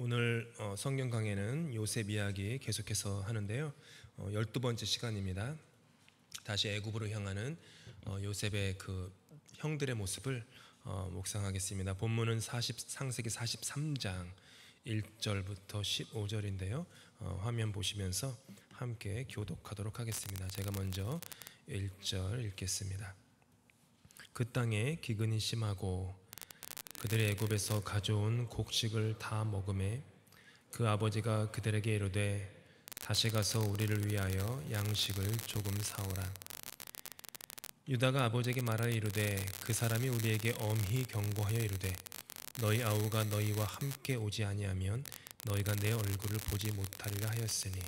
오늘 성경 강해는 요셉 이야기 계속해서 하는데요. 12번째 시간입니다. 다시 애굽으로 향하는 요셉의 그 형들의 모습을 묵상하겠습니다. 본문은 창세기 43장 1절부터 15절인데요. 화면 보시면서 함께 교독하도록 하겠습니다. 제가 먼저 1절 읽겠습니다. 그 땅에 기근이 심하고 그들의 애굽에서 가져온 곡식을 다 먹음에 그 아버지가 그들에게 이르되 다시 가서 우리를 위하여 양식을 조금 사오라. 유다가 아버지에게 말하여 이르되 그 사람이 우리에게 엄히 경고하여 이르되 너희 아우가 너희와 함께 오지 아니하면 너희가 내 얼굴을 보지 못하리라 하였으니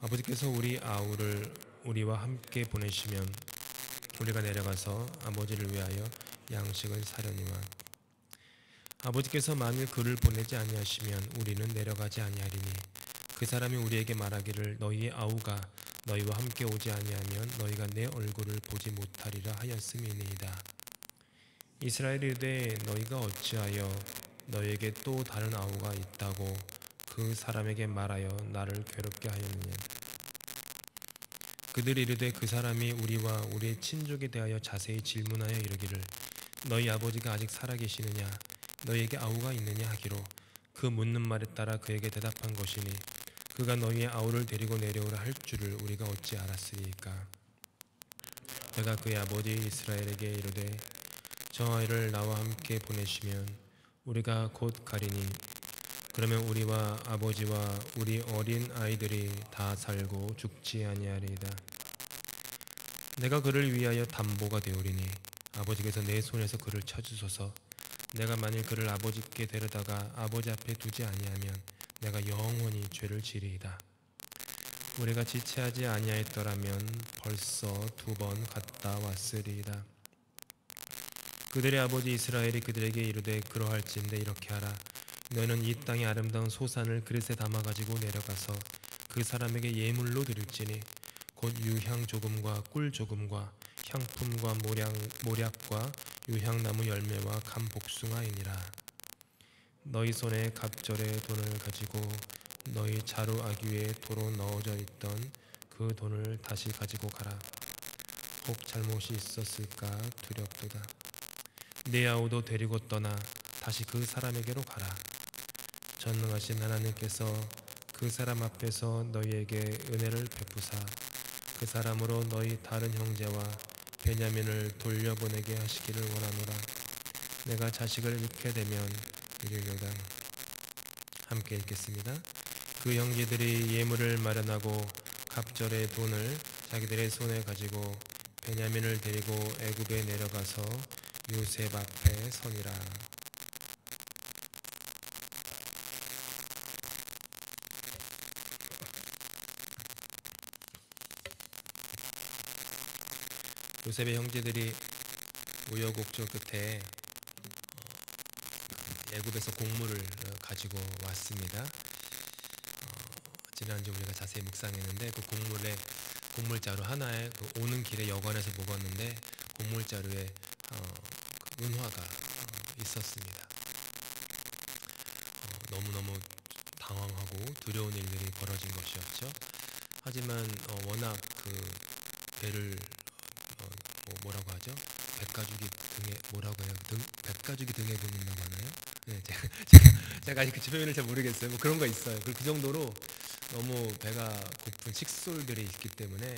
아버지께서 우리 아우를 우리와 함께 보내시면 우리가 내려가서 아버지를 위하여 양식을 사려니와 아버지께서 만일 그를 보내지 아니하시면 우리는 내려가지 아니하리니 그 사람이 우리에게 말하기를 너희의 아우가 너희와 함께 오지 아니하면 너희가 내 얼굴을 보지 못하리라 하였음이니이다. 이스라엘이 이르되 너희가 어찌하여 너희에게 또 다른 아우가 있다고 그 사람에게 말하여 나를 괴롭게 하였느냐. 그들이 이르되 그 사람이 우리와 우리의 친족에 대하여 자세히 질문하여 이르기를 너희 아버지가 아직 살아계시느냐 너희에게 아우가 있느냐 하기로 그 묻는 말에 따라 그에게 대답한 것이니 그가 너희의 아우를 데리고 내려오라 할 줄을 우리가 어찌 알았으리이까. 내가 그의 아버지 이스라엘에게 이르되 저 아이를 나와 함께 보내시면 우리가 곧 가리니 그러면 우리와 아버지와 우리 어린 아이들이 다 살고 죽지 아니하리이다. 내가 그를 위하여 담보가 되오리니 아버지께서 내 손에서 그를 쳐주소서. 내가 만일 그를 아버지께 데려다가 아버지 앞에 두지 아니하면 내가 영원히 죄를 지리이다. 우리가 지체하지 아니하였더라면 벌써 2번 갔다 왔으리이다. 그들의 아버지 이스라엘이 그들에게 이르되 그러할진대 이렇게 하라. 너희는 이 땅의 아름다운 소산을 그릇에 담아가지고 내려가서 그 사람에게 예물로 드릴지니 곧 유향 조금과 꿀 조금과 향품과 모략과 유향나무 열매와 감 복숭아이니라. 너희 손에 갑절의 돈을 가지고 너희 자루 아귀에 도로 넣어져 있던 그 돈을 다시 가지고 가라. 혹 잘못이 있었을까 두렵도다. 네 아우도 데리고 떠나 다시 그 사람에게로 가라. 전능하신 하나님께서 그 사람 앞에서 너희에게 은혜를 베푸사 그 사람으로 너희 다른 형제와 베냐민을 돌려보내게 하시기를 원하노라. 내가 자식을 잃게 되면 이르리로다. 함께 읽겠습니다. 그 형제들이 예물을 마련하고 갑절의 돈을 자기들의 손에 가지고 베냐민을 데리고 애굽에 내려가서 요셉 앞에 서니라. 요셉의 형제들이 우여곡절 끝에 애굽에서 곡물을 가지고 왔습니다. 지난주 우리가 자세히 묵상했는데 그 곡물자루 하나에 오는 길에 여관에서 먹었는데 곡물자루에 그 은화가 있었습니다. 너무너무 당황하고 두려운 일들이 벌어진 것이었죠. 하지만 워낙 그 배를 뭐라고 하죠? 백가죽이 등에 뭐라고 해요? 백가죽이 등에 붙는다고 하나요? 네, 제가 아직 그 표현을 잘 모르겠어요. 뭐 그런 거 있어요. 그 정도로 너무 배가 고픈 식솔들이 있기 때문에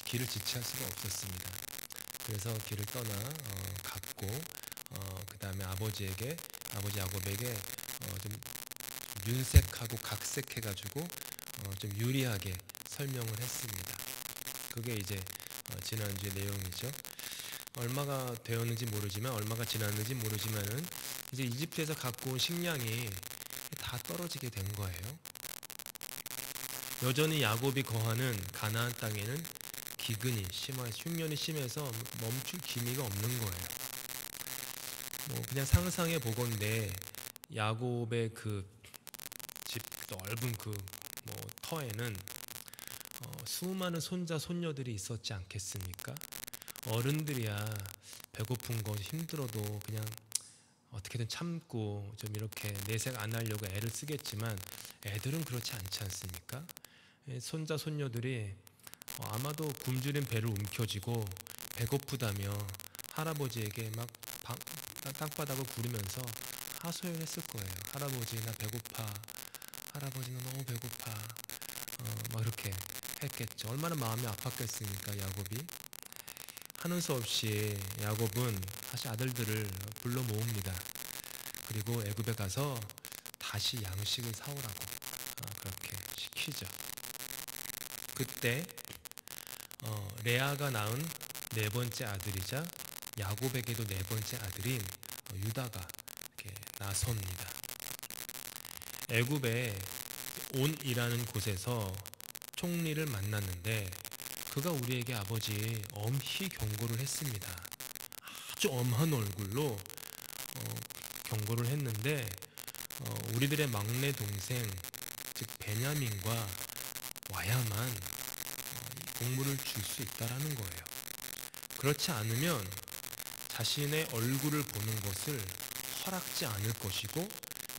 길을 지체할 수가 없었습니다. 그래서 길을 떠나 갔고 그 다음에 아버지 야곱에게 좀 윤색하고 각색해가지고 좀 유리하게 설명을 했습니다. 그게 이제 지난주의 내용이죠. 얼마가 되었는지 모르지만 얼마가 지났는지 모르지만은 이제 이집트에서 갖고 온 식량이 다 떨어지게 된 거예요. 여전히 야곱이 거하는 가나안 땅에는 기근이 흉년이 심해서 멈출 기미가 없는 거예요. 그냥 상상해 보건대 야곱의 그 집 넓은 그 터에는 수많은 손자 손녀들이 있었지 않겠습니까? 어른들이야 배고픈 거 힘들어도 그냥 어떻게든 참고 좀 이렇게 내색 안 하려고 애를 쓰겠지만 애들은 그렇지 않지 않습니까? 손자 손녀들이 아마도 굶주린 배를 움켜쥐고 배고프다며 할아버지에게 막 땅바닥을 구르면서 하소연했을 거예요. 할아버지 나 배고파. 할아버지 나 너무 배고파. 막 이렇게 했겠죠. 얼마나 마음이 아팠겠습니까, 야곱이. 하는 수 없이 야곱은 다시 아들들을 불러 모읍니다. 그리고 애굽에 가서 다시 양식을 사오라고 그렇게 시키죠. 그때 레아가 낳은 네 번째 아들이자 야곱에게도 네 번째 아들인 유다가 이렇게 나섭니다. 애굽의 온이라는 곳에서 총리를 만났는데 그가 우리에게 아버지 엄히 경고를 했습니다. 아주 엄한 얼굴로 경고를 했는데 우리들의 막내 동생 즉 베냐민과 와야만 곡물을 줄 수 있다라는 거예요. 그렇지 않으면 자신의 얼굴을 보는 것을 허락지 않을 것이고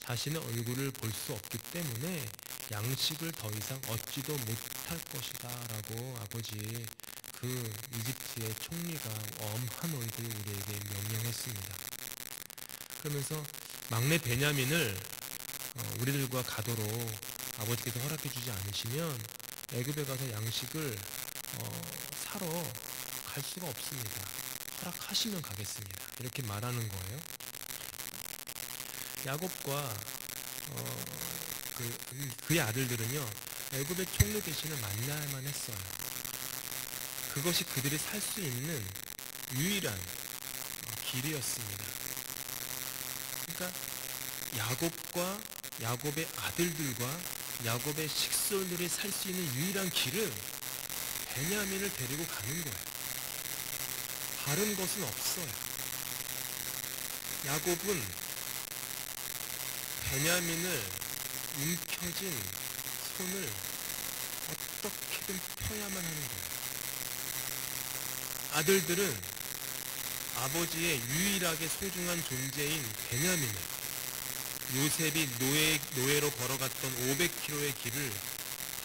자신의 얼굴을 볼 수 없기 때문에 양식을 더 이상 얻지도 못할 것이다 라고 아버지 그 이집트의 총리가 엄한 얼굴로 우리에게 명령했습니다. 그러면서 막내 베냐민을 우리들과 가도록 아버지께서 허락해 주지 않으시면 애굽에 가서 양식을 사러 갈 수가 없습니다. 허락하시면 가겠습니다. 이렇게 말하는 거예요. 야곱과 그의 아들들은요 애굽의 총리 대신을 만나야만 했어요. 그것이 그들이 살 수 있는 유일한 길이었습니다. 그러니까 야곱과 야곱의 아들들과 야곱의 식솔들이 살 수 있는 유일한 길은 베냐민을 데리고 가는 거예요. 다른 것은 없어요. 야곱은 베냐민을 움켜쥔 손을 어떻게든 펴야만 하는 거예요. 아들들은 아버지의 유일하게 소중한 존재인 베냐민을 요셉이 노예로 걸어갔던 500km의 길을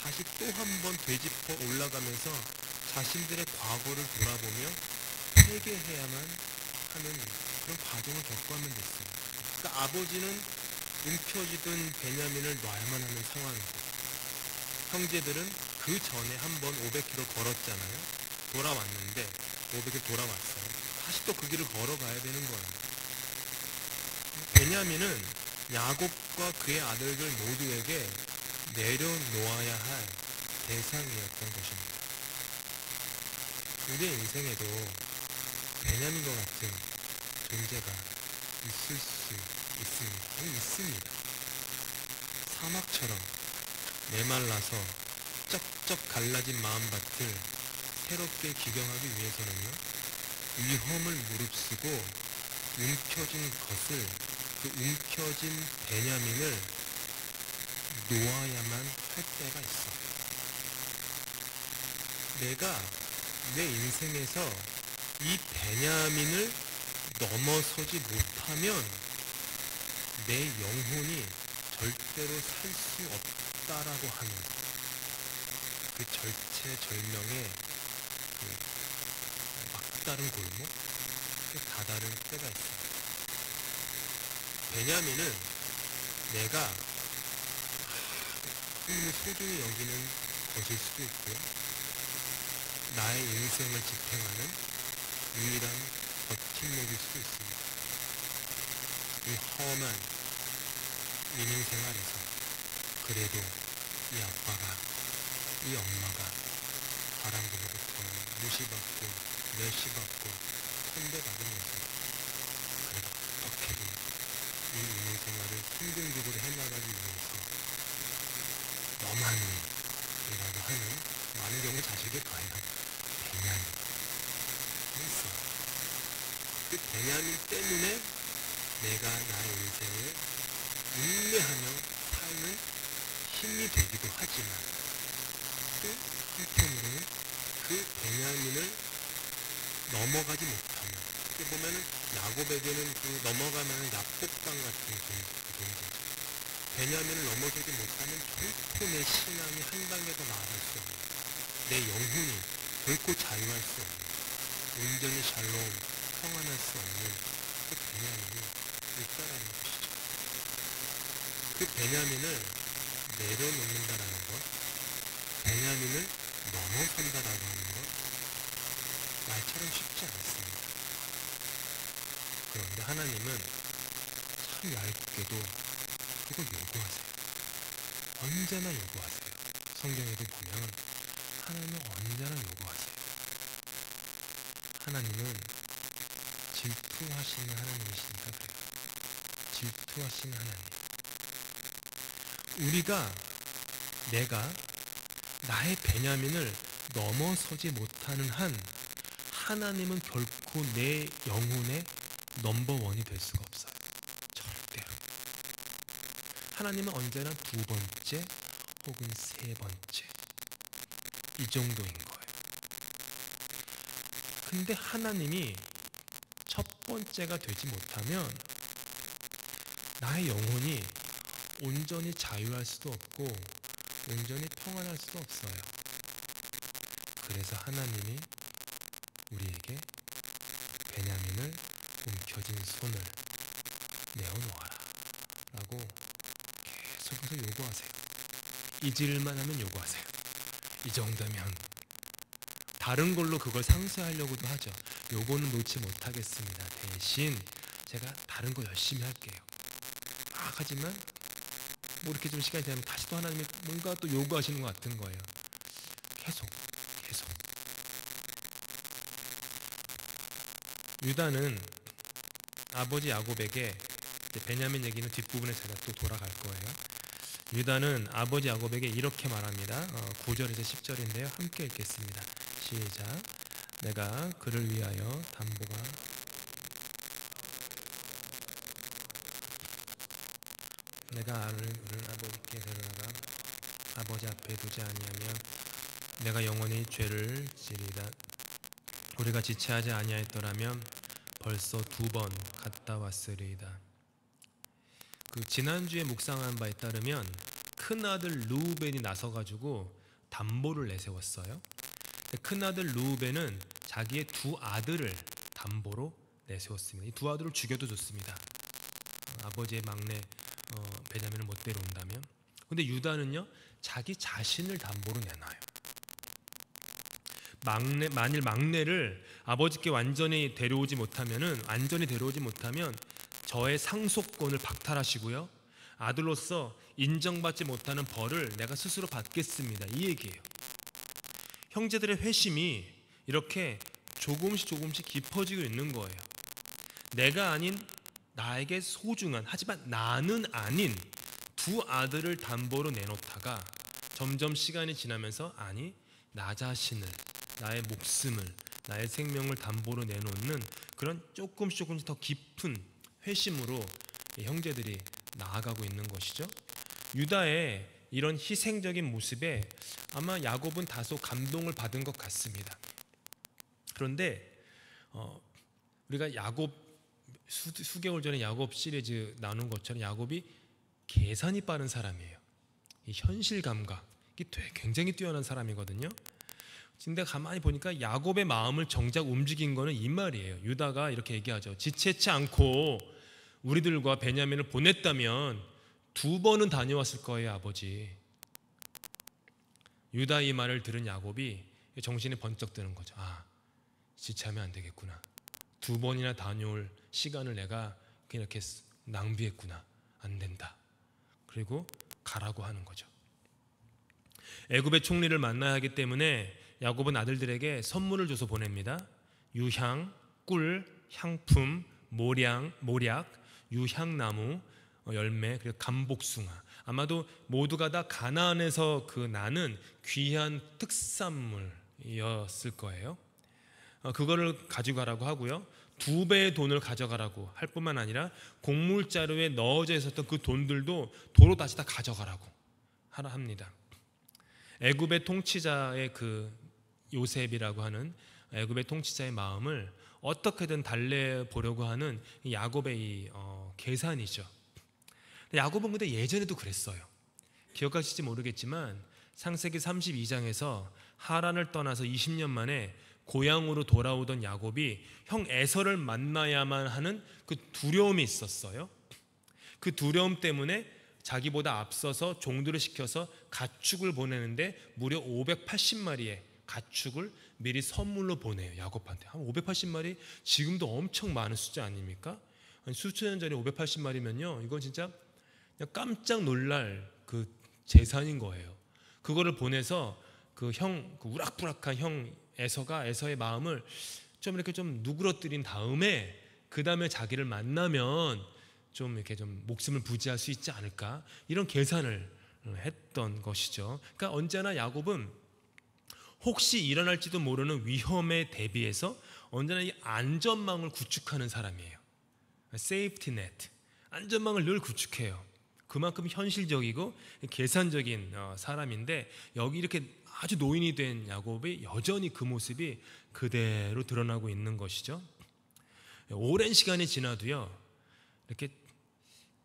다시 또 한 번 되짚어 올라가면서 자신들의 과거를 돌아보며 회개해야만 하는 그런 과정을 겪어야만 됐어요. 그러니까 아버지는 움켜쥐던 베냐민을 놔야만 하는 상황이고 형제들은 그 전에 한 번 500km 걸었잖아요. 돌아왔는데 500km 돌아왔어요. 다시 또 그 길을 걸어가야 되는 거예요. 베냐민은 야곱과 그의 아들들 모두에게 내려놓아야 할 대상이었던 것입니다. 우리의 인생에도 베냐민과 같은 존재가 있을 수 있습니다. 있습니다. 사막처럼 메말라서 쩍쩍 갈라진 마음밭을 새롭게 기경하기 위해서는요 위험을 무릅쓰고 움켜진 것을 그 움켜진 베냐민을 놓아야만 할 때가 있어. 내가 내 인생에서 이 베냐민을 넘어서지 못하면 내 영혼이 절대로 살 수 없다라고 하는 그 절체절명의 그 막다른 골목에 다다를 때가 있어요. 베냐민은 내가 소중히 여기는 것일 수도 있고요. 나의 인생을 지탱하는 유일한 버팀목일 수도 있습니다. 이 험한 인생생활에서 그래도 이 아빠가, 이 엄마가 바람들로부터 무시받고 멸시받고 선대받으면서 그래도 어떻게든 이 인생생활을 힘든적으로 해나가기 위해서 너만이라고 하는 많은 경우 자식의 과연 베냐민 있어. 그 베냐민 때문에 내가 나의 인생을 인내하며 삶의 힘이 되기도 하지만 또 한편으로는 그 베냐민을 넘어가지 못하면 어떻게 보면은 야곱에게는 그 넘어가면 약속강 같은 존재. 베냐민을 넘어서지 못하면 결코 내 신앙이 한 단계 더 나아갈 수 없는, 내 영혼이 결코 자유할 수 없는, 온전히 샬롬, 평안할 수 없는 그 베냐민이 있다라는 것이죠. 그 베냐민을 내려놓는다라는 것, 베냐민을 넘어선다라고 하는 것, 말처럼 쉽지 않습니다. 그런데 하나님은 참 얇게도 그걸 요구하세요. 언제나 요구하세요. 성경에도 보면 하나님은 언제나 요구하세요. 하나님은 질투하시는 하나님이시니까 그래요. 질투하시는 하나님. 내가 나의 베냐민을 넘어서지 못하는 한 하나님은 결코 내 영혼의 넘버원이 될 수가 없어요. 절대로. 하나님은 언제나 두 번째 혹은 세 번째 이 정도인 거예요. 근데 하나님이 첫 번째가 되지 못하면 나의 영혼이 온전히 자유할 수도 없고 온전히 평안할 수도 없어요. 그래서 하나님이 우리에게 베냐민을 움켜쥔 손을 내어놓아라 라고 계속해서 요구하세요. 잊을만 하면 요구하세요. 이 정도면. 다른 걸로 그걸 상쇄하려고도 하죠. 요거는 놓지 못하겠습니다. 대신 제가 다른 거 열심히 할게요. 하지만 뭐 이렇게 좀 시간이 되면 다시 또 하나님이 뭔가 또 요구하시는 것 같은 거예요. 계속. 유다는 아버지 야곱에게, 베냐민 얘기는 뒷부분에 제가 또 돌아갈 거예요. 유다는 아버지 야곱에게 이렇게 말합니다. 9절에서 10절인데요. 함께 읽겠습니다. 시작. 내가 그를 위하여 담보가 내가 그를 아버지께 데려다가 아버지 앞에 두지 아니하며 내가 영원히 죄를 지리다. 우리가 지체하지 아니하였더라면 벌써 2번 갔다 왔으리이다. 지난주에 묵상한 바에 따르면 큰아들 르우벤이 나서가지고 담보를 내세웠어요. 큰아들 르우벤은 자기의 2 아들을 담보로 내세웠습니다. 이 2 아들을 죽여도 좋습니다. 아버지의 막내 베냐민을 못 데려온다면. 근데 유다는요, 자기 자신을 담보로 내놔요. 만일 막내를 아버지께 완전히 데려오지 못하면 저의 상속권을 박탈하시고요, 아들로서 인정받지 못하는 벌을 내가 스스로 받겠습니다. 이 얘기예요. 형제들의 회심이 이렇게 조금씩 깊어지고 있는 거예요. 내가 아닌 나에게 소중한, 하지만 나는 아닌 2 아들을 담보로 내놓다가 점점 시간이 지나면서 아니, 나 자신을, 나의 목숨을, 나의 생명을 담보로 내놓는 그런 조금씩 더 깊은 회심으로 형제들이 나아가고 있는 것이죠. 유다의 이런 희생적인 모습에 아마 야곱은 다소 감동을 받은 것 같습니다. 그런데 우리가 야곱 수개월 전에 야곱 시리즈 나눈 것처럼 야곱이 계산이 빠른 사람이에요. 이 현실 감각이 굉장히 뛰어난 사람이거든요. 근데 가만히 보니까 야곱의 마음을 정작 움직인 거는 이 말이에요. 유다가 이렇게 얘기하죠. 지체치 않고 우리들과 베냐민을 보냈다면 2번은 다녀왔을 거예요, 아버지. 유다 이 말을 들은 야곱이 정신이 번쩍 드는 거죠. 지체하면 안 되겠구나. 2번이나 다녀올 시간을 내가 이렇게 낭비했구나. 안 된다. 그리고 가라고 하는 거죠. 애굽의 총리를 만나야 하기 때문에 야곱은 아들들에게 선물을 줘서 보냅니다. 유향, 꿀, 향품, 모략, 유향나무, 열매, 그리고 감복숭아. 아마도 모두가 다 가나안에서 나는 귀한 특산물이었을 거예요. 그거를 가져가라고 하고요. 2배의 돈을 가져가라고 할 뿐만 아니라 곡물자루에 넣어져 있었던 그 돈들도 도로 다시 다 가져가라고 하라 합니다. 애굽의 통치자의 요셉이라고 하는 애굽의 통치자의 마음을 어떻게든 달래보려고 하는 야곱의 이 계산이죠. 야곱은 근데 예전에도 그랬어요. 기억하실지 모르겠지만 창세기 32장에서 하란을 떠나서 20년 만에 고향으로 돌아오던 야곱이 형 에서를 만나야만 하는 그 두려움이 있었어요. 그 두려움 때문에 자기보다 앞서서 종들을 시켜서 가축을 보내는데 무려 580마리의 가축을 미리 선물로 보내요. 야곱한테. 한 580마리 지금도 엄청 많은 숫자 아닙니까? 수천 년 전에 580마리면요 이건 진짜 그냥 깜짝 놀랄 그 재산인 거예요. 그거를 보내서 그 우락부락한 형 에서의 마음을 좀 이렇게 좀 누그러뜨린 다음에 그 다음에 자기를 만나면 좀 이렇게 좀 목숨을 부지할 수 있지 않을까, 이런 계산을 했던 것이죠. 그러니까 언제나 야곱은 혹시 일어날지도 모르는 위험에 대비해서 언제나 이 안전망을 구축하는 사람이에요. 세이프티 네트, 안전망을 늘 구축해요. 그만큼 현실적이고 계산적인 사람인데 여기 이렇게 아주 노인이 된 야곱이 여전히 그 모습이 그대로 드러나고 있는 것이죠. 오랜 시간이 지나도요 이렇게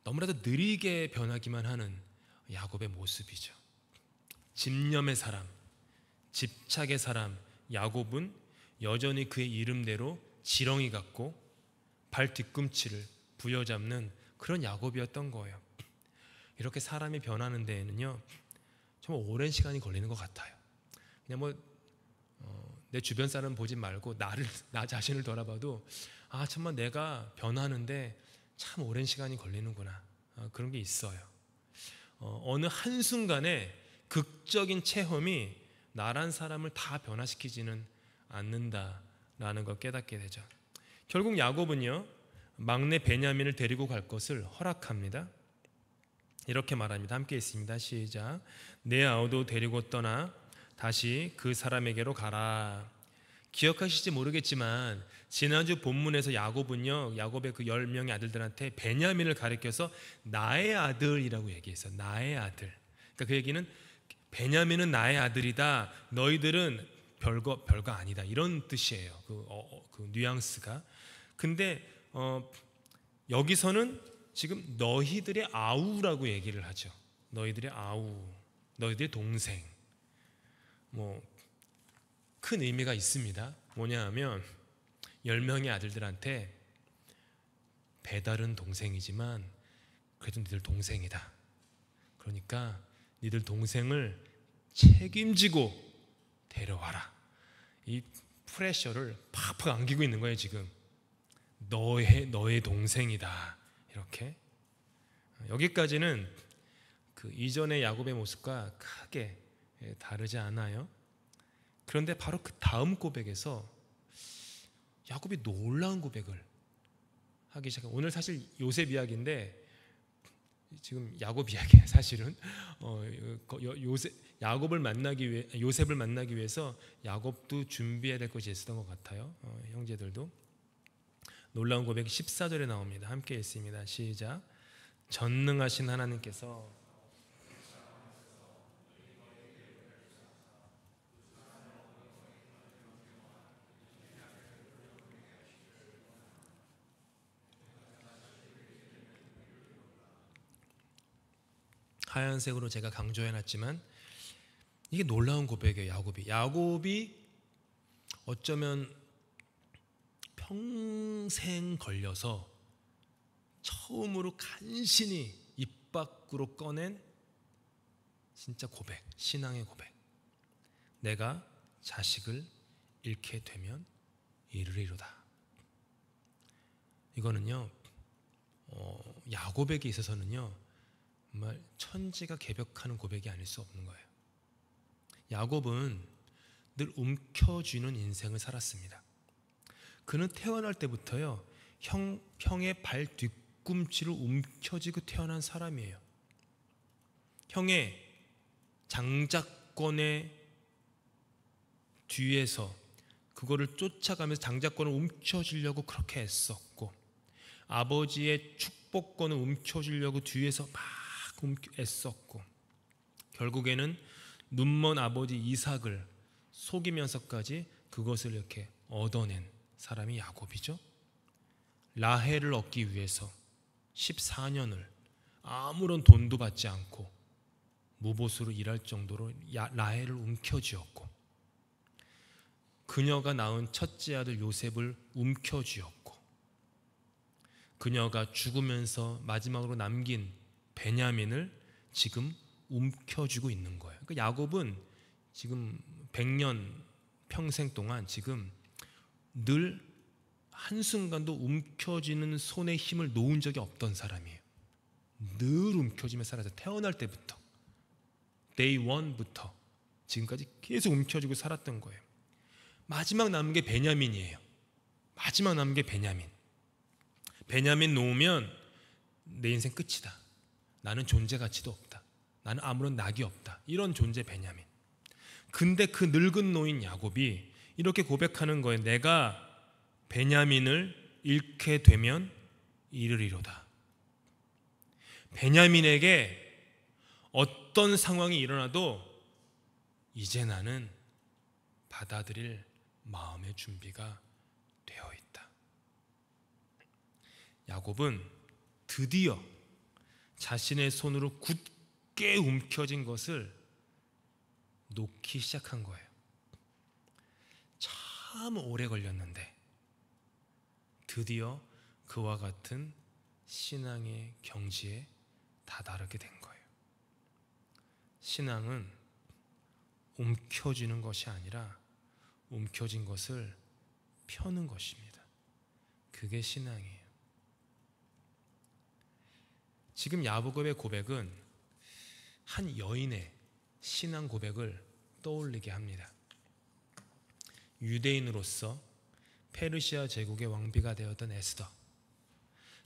너무나도 느리게 변하기만 하는 야곱의 모습이죠. 집념의 사람, 집착의 사람 야곱은 여전히 그의 이름대로 지렁이 같고 발 뒤꿈치를 부여잡는 그런 야곱이었던 거예요. 이렇게 사람이 변하는 데에는요 정말 오랜 시간이 걸리는 것 같아요. 그냥 내 주변 사람 보지 말고 나 자신을 돌아봐도 정말 내가 변하는데 참 오랜 시간이 걸리는구나, 그런 게 있어요. 어느 한순간에 극적인 체험이 나란 사람을 다 변화시키지는 않는다라는 걸 깨닫게 되죠. 결국 야곱은요 막내 베냐민을 데리고 갈 것을 허락합니다. 이렇게 말합니다. 함께 있습니다. 시작. 내 아우도 데리고 떠나 다시 그 사람에게로 가라. 기억하실지 모르겠지만 지난주 본문에서 야곱은요 야곱의 그 10명의 아들들한테 베냐민을 가리켜서 나의 아들이라고 얘기했어요. 나의 아들. 그러니까 그 얘기는 베냐민은 나의 아들이다, 너희들은 별거 아니다, 이런 뜻이에요. 그 뉘앙스가. 근데 여기서는 지금 너희들의 아우라고 얘기를 하죠. 너희들의 아우, 너희들의 동생. 큰 의미가 있습니다. 뭐냐 하면 10명의 아들들한테 배달은 동생이지만 그래도 니들 동생이다. 그러니까 니들 동생을 책임지고 데려와라. 이 프레셔를 팍팍 안기고 있는 거예요. 지금 너의 동생이다. 이렇게. 여기까지는 그 이전의 야곱의 모습과 크게 다르지 않아요. 그런데 바로 그 다음 고백에서 야곱이 놀라운 고백을 하기 시작해요. 오늘 사실 요셉 이야기인데 지금 야곱 이야기예요. 사실은 요셉을 만나기 위해서 야곱도 준비해야 될 것이 있었던 것 같아요. 형제들도. 놀라운 고백이 14절에 나옵니다. 함께 읽습니다. 시작. 전능하신 하나님께서 하얀색으로 제가 강조해놨지만 이게 놀라운 고백이에요. 야곱이 어쩌면 평생 걸려서 처음으로 간신히 입 밖으로 꺼낸 진짜 고백, 신앙의 고백. 내가 자식을 잃게 되면 이르리로다. 이거는요 야곱에게 있어서는요 정말 천지가 개벽하는 고백이 아닐 수 없는 거예요. 야곱은 늘 움켜쥐는 인생을 살았습니다. 그는 태어날 때부터요 형의 발 뒤꿈치를 움켜쥐고 태어난 사람이에요. 형의 장자권의 뒤에서 그거를 쫓아가면서 장자권을 움켜쥐려고 그렇게 애썼고, 아버지의 축복권을 움켜쥐려고 뒤에서 막 애썼고, 결국에는 눈먼 아버지 이삭을 속이면서까지 그것을 이렇게 얻어낸 사람이 야곱이죠. 라헬을 얻기 위해서 14년을 아무런 돈도 받지 않고 무보수로 일할 정도로 라헬을 움켜쥐었고, 그녀가 낳은 첫째 아들 요셉을 움켜쥐었고, 그녀가 죽으면서 마지막으로 남긴 베냐민을 지금 움켜쥐고 있는 거예요. 그러니까 야곱은 지금 100년 평생 동안 지금 늘 한순간도 움켜쥐는 손에 힘을 놓은 적이 없던 사람이에요. 늘 움켜쥐며 살아서 태어날 때부터 day one부터 지금까지 계속 움켜쥐고 살았던 거예요. 마지막 남은 게 베냐민이에요. 마지막 남은 게 베냐민. 베냐민 놓으면 내 인생 끝이다. 나는 존재 가치도 없다. 나는 아무런 낙이 없다. 이런 존재 베냐민. 근데 그 늙은 노인 야곱이 이렇게 고백하는 거예요. 내가 베냐민을 잃게 되면 이르리로다. 베냐민에게 어떤 상황이 일어나도 이제 나는 받아들일 마음의 준비가 되어 있다. 야곱은 드디어 자신의 손으로 굳게 움켜진 것을 놓기 시작한 거예요. 참 오래 걸렸는데 드디어 그와 같은 신앙의 경지에 다다르게 된 거예요. 신앙은 움켜쥐는 것이 아니라 움켜진 것을 펴는 것입니다. 그게 신앙이에요. 지금 야곱의 고백은 한 여인의 신앙 고백을 떠올리게 합니다. 유대인으로서 페르시아 제국의 왕비가 되었던 에스더,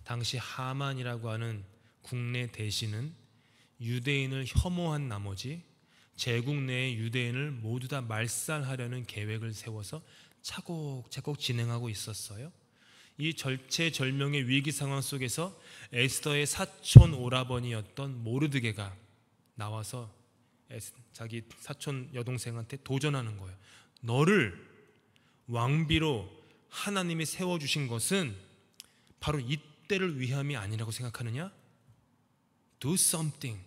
당시 하만이라고 하는 국내 대신은 유대인을 혐오한 나머지 제국 내의 유대인을 모두 다 말살하려는 계획을 세워서 차곡차곡 진행하고 있었어요. 이 절체절명의 위기 상황 속에서 에스더의 사촌 오라버니였던 모르드게가 나와서 자기 사촌 여동생한테 도전하는 거예요. 너를 왕비로 하나님이 세워주신 것은 바로 이때를 위함이 아니라고 생각하느냐? Do something,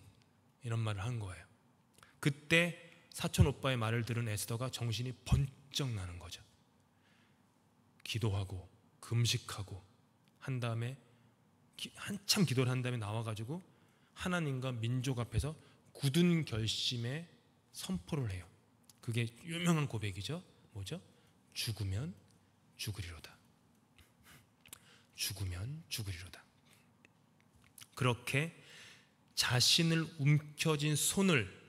이런 말을 한 거예요. 그때 사촌 오빠의 말을 들은 에스더가 정신이 번쩍 나는 거죠. 기도하고 금식하고 한 다음에 한참 기도를 한 다음에 나와가지고 하나님과 민족 앞에서 굳은 결심의 선포를 해요. 그게 유명한 고백이죠. 뭐죠? 죽으면 죽으리로다. 죽으면 죽으리로다. 그렇게 자신을 움켜쥔 손을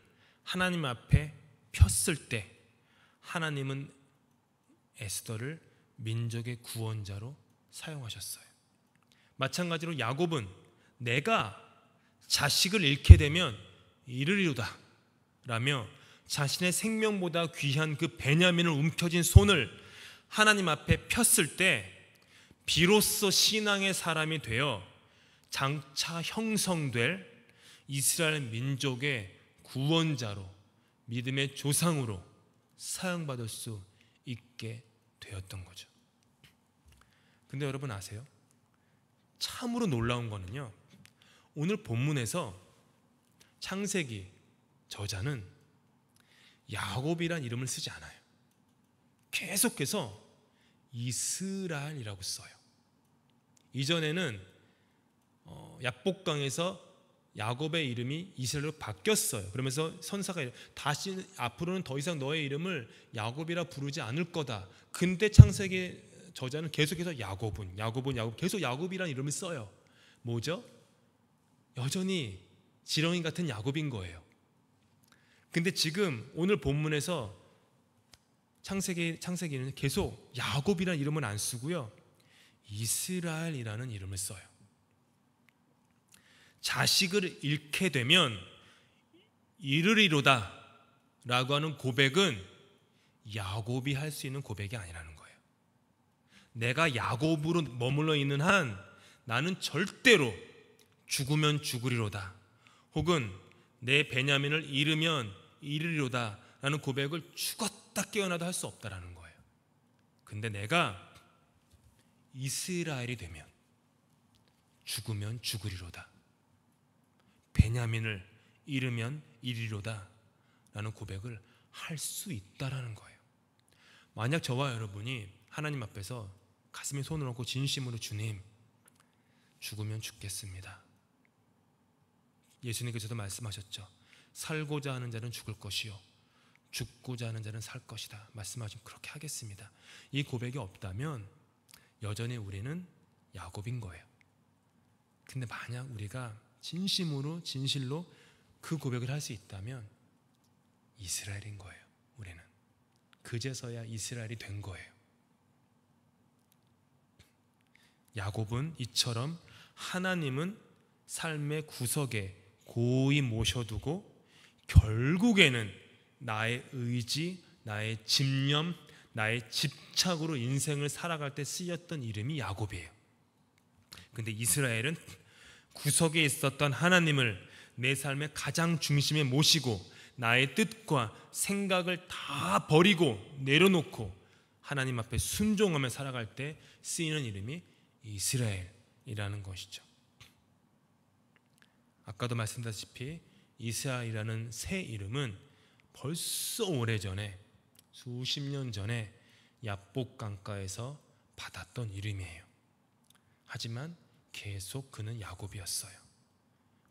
하나님 앞에 폈을 때 하나님은 에스더를 민족의 구원자로 사용하셨어요. 마찬가지로 야곱은 내가 자식을 잃게 되면 이르리로다 라며 자신의 생명보다 귀한 그 베냐민을 움켜쥔 손을 하나님 앞에 폈을 때 비로소 신앙의 사람이 되어 장차 형성될 이스라엘 민족의 구원자로, 믿음의 조상으로 사용받을 수 있게 되었던 거죠. 근데 여러분 아세요? 참으로 놀라운 거는요, 오늘 본문에서 창세기 저자는 야곱이란 이름을 쓰지 않아요. 계속해서 이스라엘이라고 써요. 이전에는 야복강에서 야곱의 이름이 이스라엘로 바뀌었어요. 그러면서 선사가 다시 앞으로는 더 이상 너의 이름을 야곱이라 부르지 않을 거다. 근데 창세기 저자는 계속해서 야곱은 계속 야곱이라는 이름을 써요. 뭐죠? 여전히 지렁이 같은 야곱인 거예요. 근데 지금 오늘 본문에서 창세기는 계속 야곱이라는 이름은 안 쓰고요, 이스라엘이라는 이름을 써요. 자식을 잃게 되면 이르리로다 라고 하는 고백은 야곱이 할 수 있는 고백이 아니라는 거예요. 내가 야곱으로 머물러 있는 한 나는 절대로 죽으면 죽으리로다, 혹은 내 베냐민을 잃으면 이르리로다 라는 고백을 죽었다 깨어나도 할 수 없다라는 거예요. 근데 내가 이스라엘이 되면 죽으면 죽으리로다. 베냐민을 잃으면 이리로다 라는 고백을 할 수 있다라는 거예요. 만약 저와 여러분이 하나님 앞에서 가슴에 손을 얹고 진심으로 주님, 죽으면 죽겠습니다. 예수님께서도 말씀하셨죠. 살고자 하는 자는 죽을 것이요 죽고자 하는 자는 살 것이다 말씀하시면 그렇게 하겠습니다. 이 고백이 없다면 여전히 우리는 야곱인 거예요. 근데 만약 우리가 진실로 그 고백을 할 수 있다면 이스라엘인 거예요. 우리는 그제서야 이스라엘이 된 거예요. 야곱은 이처럼 하나님은 삶의 구석에 고이 모셔두고 결국에는 나의 의지, 나의 집념, 나의 집착으로 인생을 살아갈 때 쓰였던 이름이 야곱이에요. 근데 이스라엘은 구석에 있었던 하나님을 내 삶의 가장 중심에 모시고 나의 뜻과 생각을 다 버리고 내려놓고 하나님 앞에 순종하며 살아갈 때 쓰이는 이름이 이스라엘이라는 것이죠. 아까도 말씀드렸다시피 이스라엘이라는 새 이름은 벌써 오래전에 수십 년 전에 야복 강가에서 받았던 이름이에요. 하지만 계속 그는 야곱이었어요.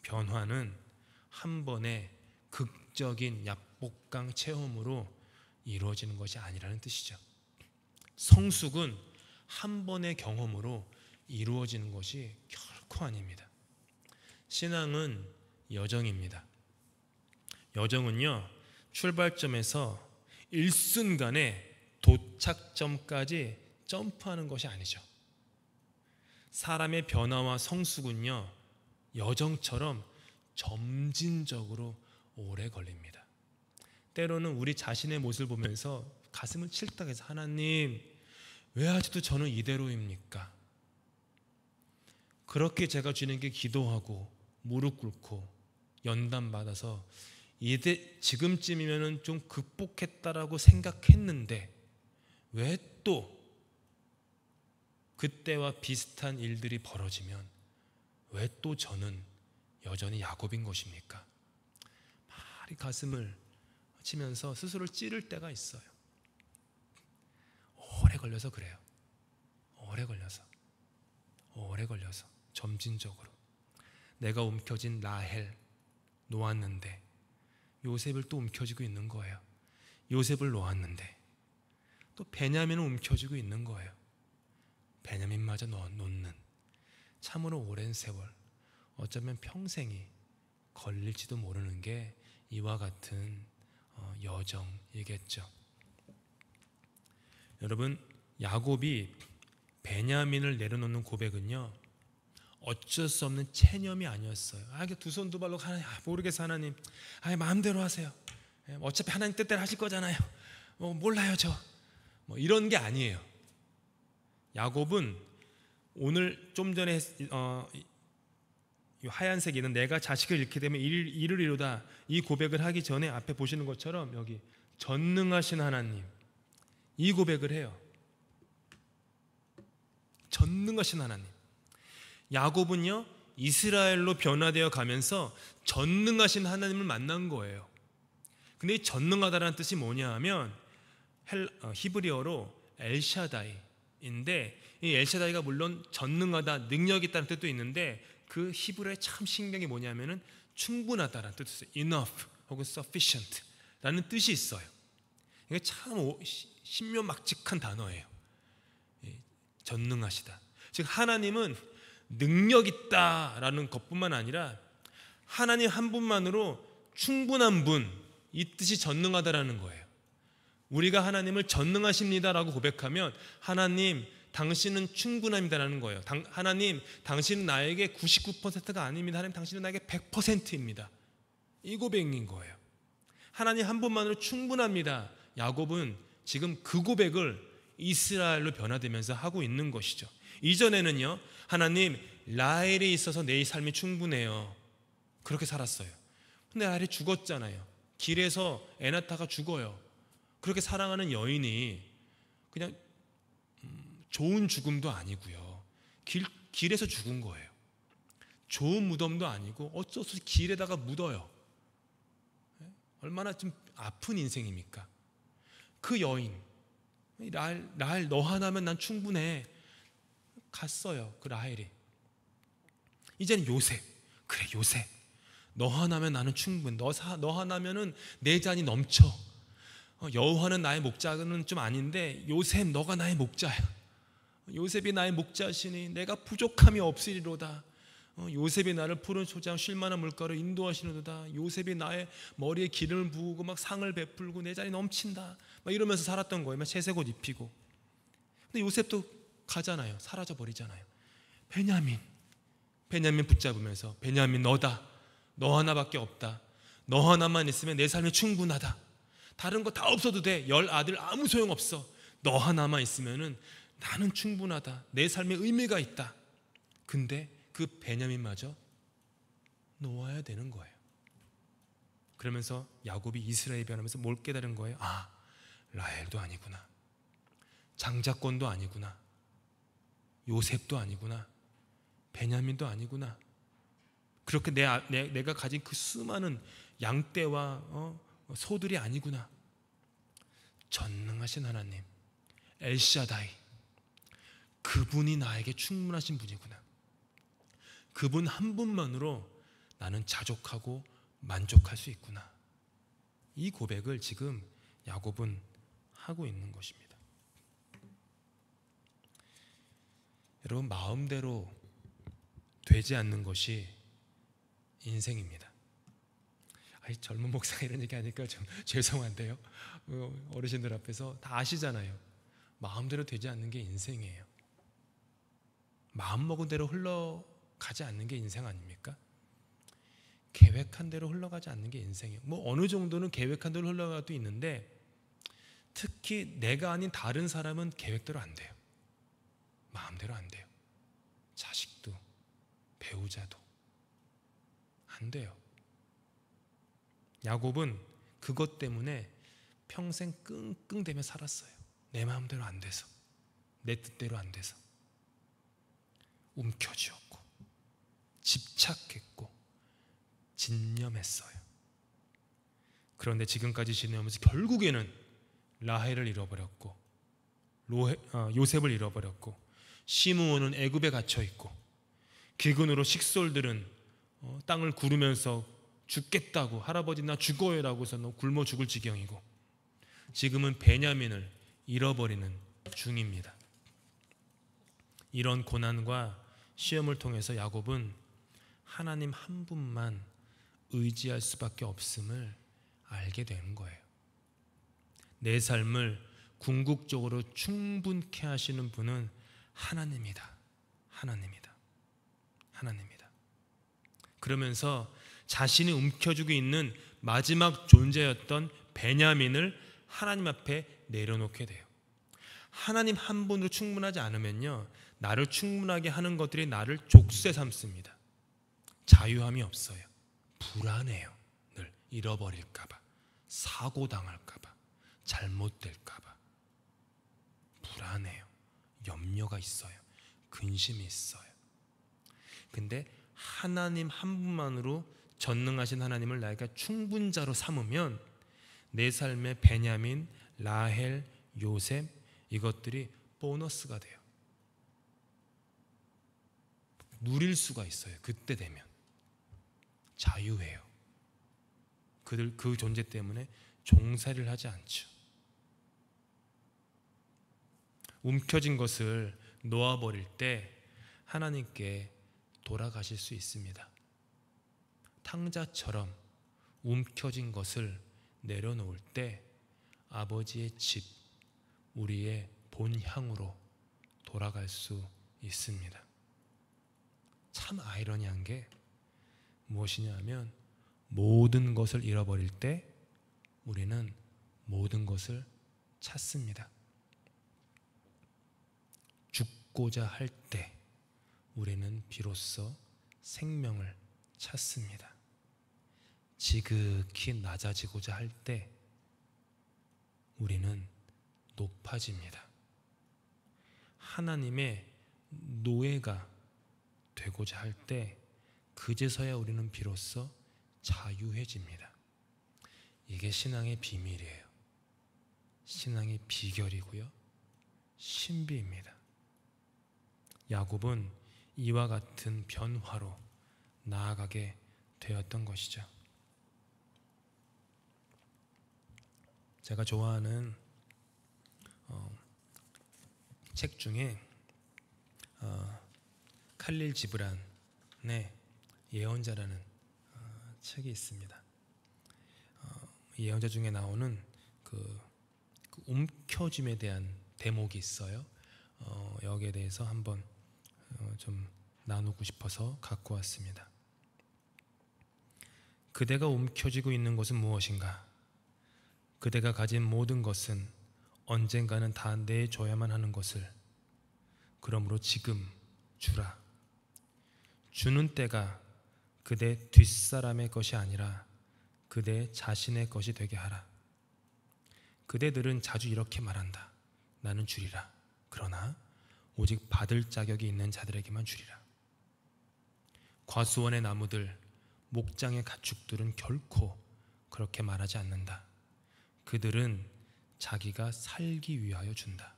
변화는 한 번의 극적인 야복강 체험으로 이루어지는 것이 아니라는 뜻이죠. 성숙은 한 번의 경험으로 이루어지는 것이 결코 아닙니다. 신앙은 여정입니다. 여정은요, 출발점에서 일순간에 도착점까지 점프하는 것이 아니죠. 사람의 변화와 성숙은요, 여정처럼 점진적으로 오래 걸립니다. 때로는 우리 자신의 모습을 보면서 가슴을 칠딱 해서 하나님, 왜 아직도 저는 이대로입니까? 그렇게 제가 주님께 기도하고 무릎 꿇고 연단 받아서 지금쯤이면 좀 극복했다라고 생각했는데 왜 또 그때와 비슷한 일들이 벌어지면 왜 또 저는 여전히 야곱인 것입니까? 말이 가슴을 치면서 스스로를 찌를 때가 있어요. 오래 걸려서 그래요. 오래 걸려서 점진적으로 내가 움켜진 라헬 놓았는데 요셉을 또 움켜쥐고 있는 거예요. 요셉을 놓았는데 또 베냐민을 움켜쥐고 있는 거예요. 베냐민마저 놓는 참으로 오랜 세월, 어쩌면 평생이 걸릴지도 모르는 게 이와 같은 여정이겠죠. 여러분, 야곱이 베냐민을 내려놓는 고백은요, 어쩔 수 없는 체념이 아니었어요. 두 손 두 발로 모르겠어 하나님, 마음대로 하세요. 어차피 하나님 뜻대로 하실 거잖아요. 몰라요 저. 이런 게 아니에요. 야곱은 오늘 좀 전에 이 하얀색에는 내가 자식을 잃게 되면 이를 이루다 이 고백을 하기 전에 앞에 보시는 것처럼 여기 전능하신 하나님 이 고백을 해요. 전능하신 하나님. 야곱은요, 이스라엘로 변화되어 가면서 전능하신 하나님을 만난 거예요. 근데 이 전능하다라는 뜻이 뭐냐 하면 히브리어로 엘샤다이인데, 이 엘샤다이가 물론 전능하다, 능력이 있다는 뜻도 있는데 그 히브리어의 참 신경이 뭐냐면은 충분하다라는 뜻이 있어요. enough 혹은 sufficient 라는 뜻이 있어요. 이게 참 신묘막직한 단어예요. 전능하시다. 즉 하나님은 능력 있다라는 것뿐만 아니라 하나님 한 분만으로 충분한 분, 이 뜻이 전능하다라는 거예요. 우리가 하나님을 전능하십니다라고 고백하면 하나님 당신은 충분합니다라는 거예요. 하나님 당신은 나에게 99%가 아닙니다. 하나님 당신은 나에게 100%입니다. 이 고백인 거예요. 하나님 한 분만으로 충분합니다. 야곱은 지금 그 고백을 이스라엘로 변화되면서 하고 있는 것이죠. 이전에는요, 하나님 라헬이 있어서 내 삶이 충분해요. 그렇게 살았어요. 근데 라헬이 죽었잖아요. 길에서 애 낳다가 죽어요. 그렇게 사랑하는 여인이 그냥 좋은 죽음도 아니고요. 길에서 죽은 거예요. 좋은 무덤도 아니고 어쩔 수 없이 길에다가 묻어요. 얼마나 좀 아픈 인생입니까? 그 여인, 라헬 너 하나면 난 충분해. 갔어요. 그 라헬이. 이제는 요셉, 그래 요셉, 너 하나면 나는 충분. 너 하나면은 내 잔이 넘쳐. 여호와는 나의 목자는 좀 아닌데 요셉 너가 나의 목자야. 요셉이 나의 목자시니 내가 부족함이 없으리로다. 요셉이 나를 푸른 초장 쉴 만한 물가로 인도하시는도다. 요셉이 나의 머리에 기름을 부으고 막 상을 베풀고 내 잔이 넘친다. 막 이러면서 살았던 거예요. 막 채색 옷 입히고. 근데 요셉도 가잖아요. 사라져 버리잖아요. 베냐민 붙잡으면서 베냐민 너다. 너 하나밖에 없다. 너 하나만 있으면 내 삶이 충분하다. 다른 거 다 없어도 돼. 10 아들 아무 소용없어. 너 하나만 있으면은 나는 충분하다. 내 삶에 의미가 있다. 근데 그 베냐민마저 놓아야 되는 거예요. 그러면서 야곱이 이스라엘이 변하면서 뭘 깨달은 거예요? 아, 라헬도 아니구나. 장자권도 아니구나. 요셉도 아니구나. 베냐민도 아니구나. 그렇게 내가 가진 그 수많은 양떼와 소들이 아니구나. 전능하신 하나님 엘샤다이, 그분이 나에게 충분하신 분이구나. 그분 한 분만으로 나는 자족하고 만족할 수 있구나. 이 고백을 지금 야곱은 하고 있는 것입니다. 여러분, 마음대로 되지 않는 것이 인생입니다. 젊은 목사가 이런 얘기 하니까 좀 죄송한데요. 어르신들 앞에서 다 아시잖아요. 마음대로 되지 않는 게 인생이에요. 마음먹은 대로 흘러가지 않는 게 인생 아닙니까? 계획한 대로 흘러가지 않는 게 인생이에요. 어느 정도는 계획한 대로 흘러가도 있는데 특히 내가 아닌 다른 사람은 계획대로 안 돼요. 마음대로 안 돼요. 자식도 배우자도 안 돼요. 야곱은 그것 때문에 평생 끙끙대며 살았어요. 내 마음대로 안 돼서, 내 뜻대로 안 돼서 움켜쥐었고 집착했고 진념했어요. 그런데 지금까지 지내면서 결국에는 라헬을 잃어버렸고 요셉을 잃어버렸고 시므온은 애굽에 갇혀있고 기근으로 식솔들은 땅을 구르면서 죽겠다고, 할아버지 나 죽어요 라고 해서 굶어 죽을 지경이고 지금은 베냐민을 잃어버리는 중입니다. 이런 고난과 시험을 통해서 야곱은 하나님 한 분만 의지할 수밖에 없음을 알게 되는 거예요. 내 삶을 궁극적으로 충분케 하시는 분은 하나님이다. 하나님이다. 하나님이다. 그러면서 자신이 움켜쥐고 있는 마지막 존재였던 베냐민을 하나님 앞에 내려놓게 돼요. 하나님 한 분으로 충분하지 않으면요, 나를 충분하게 하는 것들이 나를 족쇄 삼습니다. 자유함이 없어요. 불안해요. 늘 잃어버릴까봐, 사고당할까봐, 잘못될까봐 불안해요. 염려가 있어요. 근심이 있어요. 근데 하나님 한 분만으로 전능하신 하나님을 나에게 충분자로 삼으면 내 삶의 베냐민, 라헬, 요셉 이것들이 보너스가 돼요. 누릴 수가 있어요. 그때 되면 자유해요. 그 존재 때문에 종살이를 하지 않죠. 움켜진 것을 놓아버릴 때 하나님께 돌아가실 수 있습니다. 탕자처럼 움켜진 것을 내려놓을 때 아버지의 집, 우리의 본향으로 돌아갈 수 있습니다. 참 아이러니한 게 무엇이냐면 모든 것을 잃어버릴 때 우리는 모든 것을 찾습니다. 죽고자 할 때 우리는 비로소 생명을 찾습니다. 지극히 낮아지고자 할 때 우리는 높아집니다. 하나님의 노예가 되고자 할 때 그제서야 우리는 비로소 자유해집니다. 이게 신앙의 비밀이에요. 신앙의 비결이고요, 신비입니다. 야곱은 이와 같은 변화로 나아가게 되었던 것이죠. 제가 좋아하는 책 중에 칼릴 지브란의 예언자라는 책이 있습니다. 예언자 중에 나오는 그 움켜짐에 대한 대목이 있어요. 여기에 대해서 한번 좀 나누고 싶어서 갖고 왔습니다. 그대가 움켜쥐고 있는 것은 무엇인가? 그대가 가진 모든 것은 언젠가는 다 내줘야만 하는 것을. 그러므로 지금 주라. 주는 때가 그대 뒷사람의 것이 아니라 그대 자신의 것이 되게 하라. 그대들은 자주 이렇게 말한다. 나는 주리라. 그러나 오직 받을 자격이 있는 자들에게만 주리라. 과수원의 나무들, 목장의 가축들은 결코 그렇게 말하지 않는다. 그들은 자기가 살기 위하여 준다.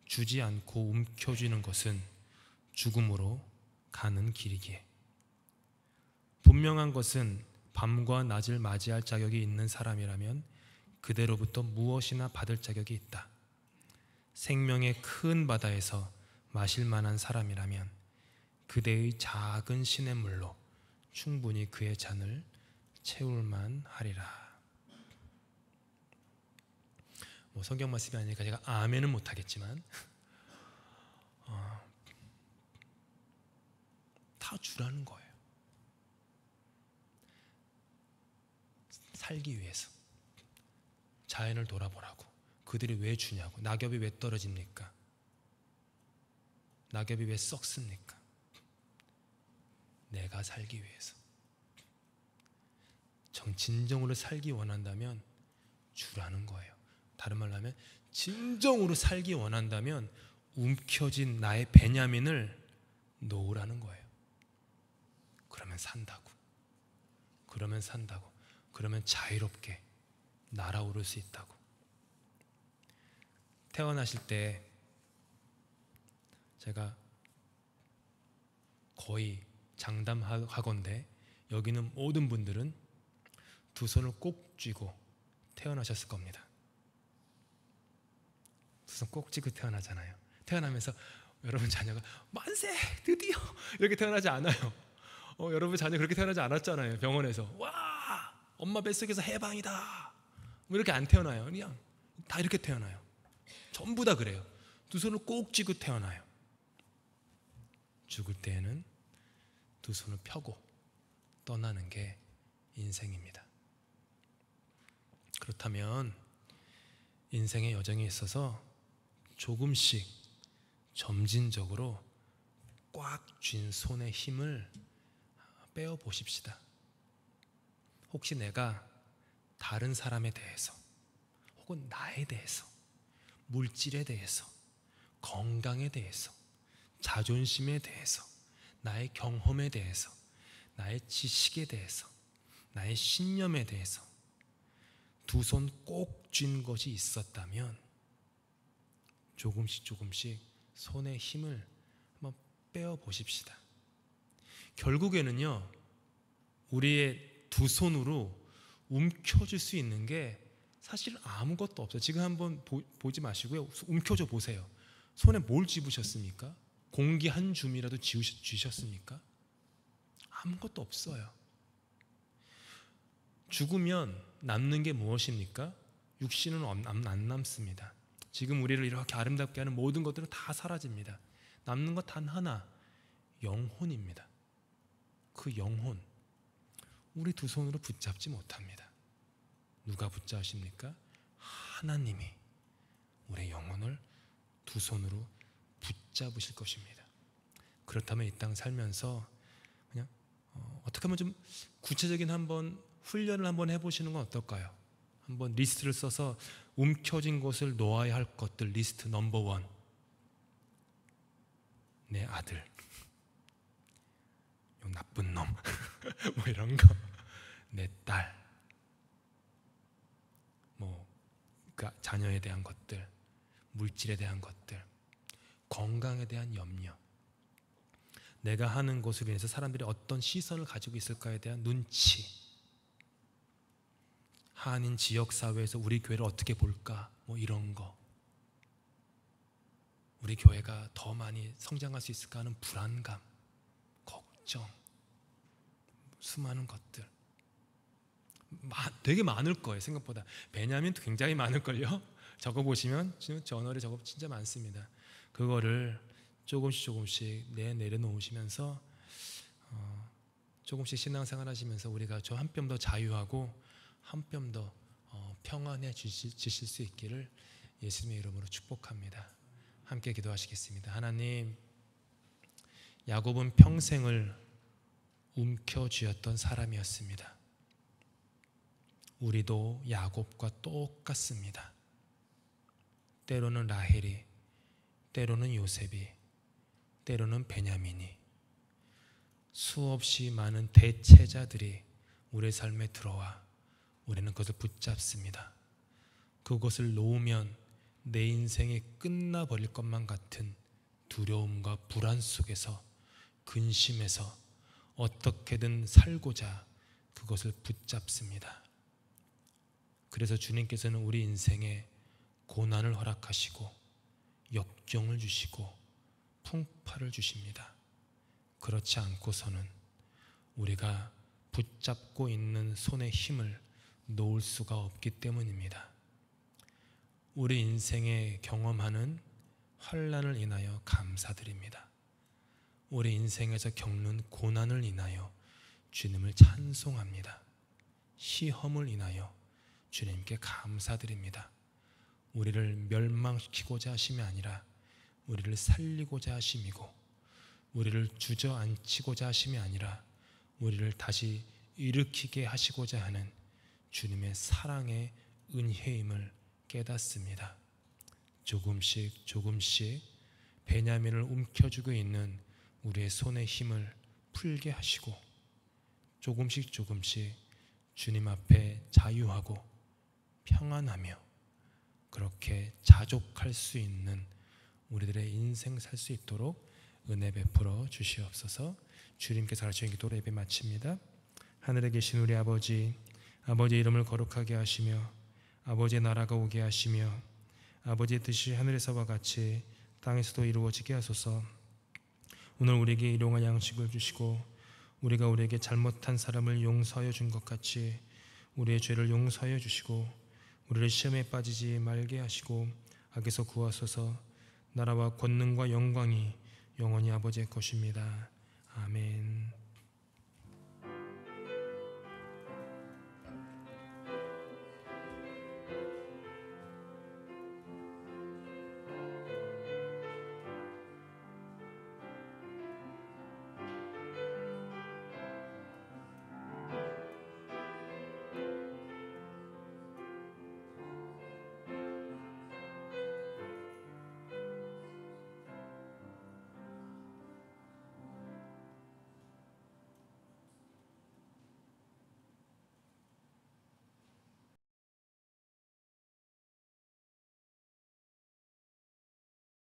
주지 않고 움켜쥐는 것은 죽음으로 가는 길이기에. 분명한 것은 밤과 낮을 맞이할 자격이 있는 사람이라면 그대로부터 무엇이나 받을 자격이 있다. 생명의 큰 바다에서 마실 만한 사람이라면 그대의 작은 시냇물로 충분히 그의 잔을 채울만 하리라. 성경 말씀이 아니니까 제가 아멘은 못하겠지만 다 주라는 거예요. 살기 위해서. 자연을 돌아보라고. 그들이 왜 주냐고. 낙엽이 왜 떨어집니까? 낙엽이 왜 썩습니까? 내가 살기 위해서. 진정으로 살기 원한다면 주라는 거예요. 다른 말로 하면 진정으로 살기 원한다면 움켜진 나의 베냐민을 놓으라는 거예요. 그러면 산다고. 그러면 산다고. 그러면 자유롭게 날아오를 수 있다고. 태어나실 때 제가 거의 장담하건대 여기는 모든 분들은 두 손을 꼭 쥐고 태어나셨을 겁니다. 두 손 꼭 쥐고 태어나잖아요. 태어나면서 여러분 자녀가 만세 드디어 이렇게 태어나지 않아요. 여러분 자녀 그렇게 태어나지 않았잖아요. 병원에서 와 엄마 뱃속에서 해방이다 이렇게 안 태어나요. 그냥 다 이렇게 태어나요. 전부 다 그래요. 두 손을 꼭 쥐고 태어나요. 죽을 때에는 두 손을 펴고 떠나는 게 인생입니다. 그렇다면 인생의 여정에 있어서 조금씩 점진적으로 꽉 쥔 손의 힘을 빼어 보십시다. 혹시 내가 다른 사람에 대해서 혹은 나에 대해서 물질에 대해서 건강에 대해서 자존심에 대해서 나의 경험에 대해서 나의 지식에 대해서 나의 신념에 대해서 두 손 꼭 쥔 것이 있었다면 조금씩 손의 힘을 한번 빼어 보십시다. 결국에는요, 우리의 두 손으로 움켜줄 수 있는 게 사실 아무것도 없어요. 지금 한번 보지 마시고요. 움켜줘 보세요. 손에 뭘 집으셨습니까? 공기 한 줌이라도 쥐셨습니까? 아무것도 없어요. 죽으면 남는 게 무엇입니까? 육신은 안 남습니다. 지금 우리를 이렇게 아름답게 하는 모든 것들은 다 사라집니다. 남는 것 단 하나, 영혼입니다. 그 영혼, 우리 두 손으로 붙잡지 못합니다. 누가 붙잡으십니까? 하나님이 우리의 영혼을 두 손으로 붙잡으실 것입니다. 그렇다면 이 땅 살면서 그냥 어떻게 하면 좀 구체적인 한번 훈련을 한번 해보시는 건 어떨까요? 한번 리스트를 써서 움켜진 것을 놓아야 할 것들 리스트 넘버 1. 내 아들, 요 나쁜 놈, 뭐 이런 거, 내 딸, 뭐 그러니까 자녀에 대한 것들, 물질에 대한 것들, 건강에 대한 염려, 내가 하는 것으로 인해서 사람들이 어떤 시선을 가지고 있을까에 대한 눈치, 한인 지역사회에서 우리 교회를 어떻게 볼까, 뭐 이런 거, 우리 교회가 더 많이 성장할 수 있을까 하는 불안감, 걱정, 수많은 것들 되게 많을 거예요. 생각보다. 베냐민도 굉장히 많을걸요. 적어보시면 저널에 적어 진짜 많습니다. 그거를 조금씩 내려놓으시면서 조금씩 신앙생활 하시면서 우리가 저 한 뼘 더 자유하고 한 뼘 더 평안해지실 수 있기를 예수님의 이름으로 축복합니다. 함께 기도하시겠습니다. 하나님, 야곱은 평생을 움켜쥐었던 사람이었습니다. 우리도 야곱과 똑같습니다. 때로는 라헬이, 때로는 요셉이, 때로는 베냐민이, 수없이 많은 대체자들이 우리의 삶에 들어와 우리는 그것을 붙잡습니다. 그것을 놓으면 내 인생이 끝나버릴 것만 같은 두려움과 불안 속에서 근심해서 어떻게든 살고자 그것을 붙잡습니다. 그래서 주님께서는 우리 인생에 고난을 허락하시고 역경을 주시고 풍파를 주십니다. 그렇지 않고서는 우리가 붙잡고 있는 손의 힘을 놓을 수가 없기 때문입니다. 우리 인생에 경험하는 환난을 인하여 감사드립니다. 우리 인생에서 겪는 고난을 인하여 주님을 찬송합니다. 시험을 인하여 주님께 감사드립니다. 우리를 멸망시키고자 하심이 아니라 우리를 살리고자 하심이고, 우리를 주저앉히고자 하심이 아니라 우리를 다시 일으키게 하시고자 하는 주님의 사랑의 은혜임을 깨닫습니다. 조금씩 베냐민을 움켜쥐고 있는 우리의 손의 힘을 풀게 하시고, 조금씩 주님 앞에 자유하고 평안하며 그렇게 자족할 수 있는 우리들의 인생 살 수 있도록 은혜 베풀어 주시옵소서. 주님께서 가르치신 기도로 예배 마칩니다. 하늘에 계신 우리 아버지, 아버지의 이름을 거룩하게 하시며 아버지의 나라가 오게 하시며 아버지의 뜻이 하늘에서와 같이 땅에서도 이루어지게 하소서. 오늘 우리에게 일용할 양식을 주시고 우리가 우리에게 잘못한 사람을 용서하여 준 것 같이 우리의 죄를 용서하여 주시고 우리를 시험에 빠지지 말게 하시고 악에서 구하소서. 나라와 권능과 영광이 영원히 아버지의 것입니다. 아멘.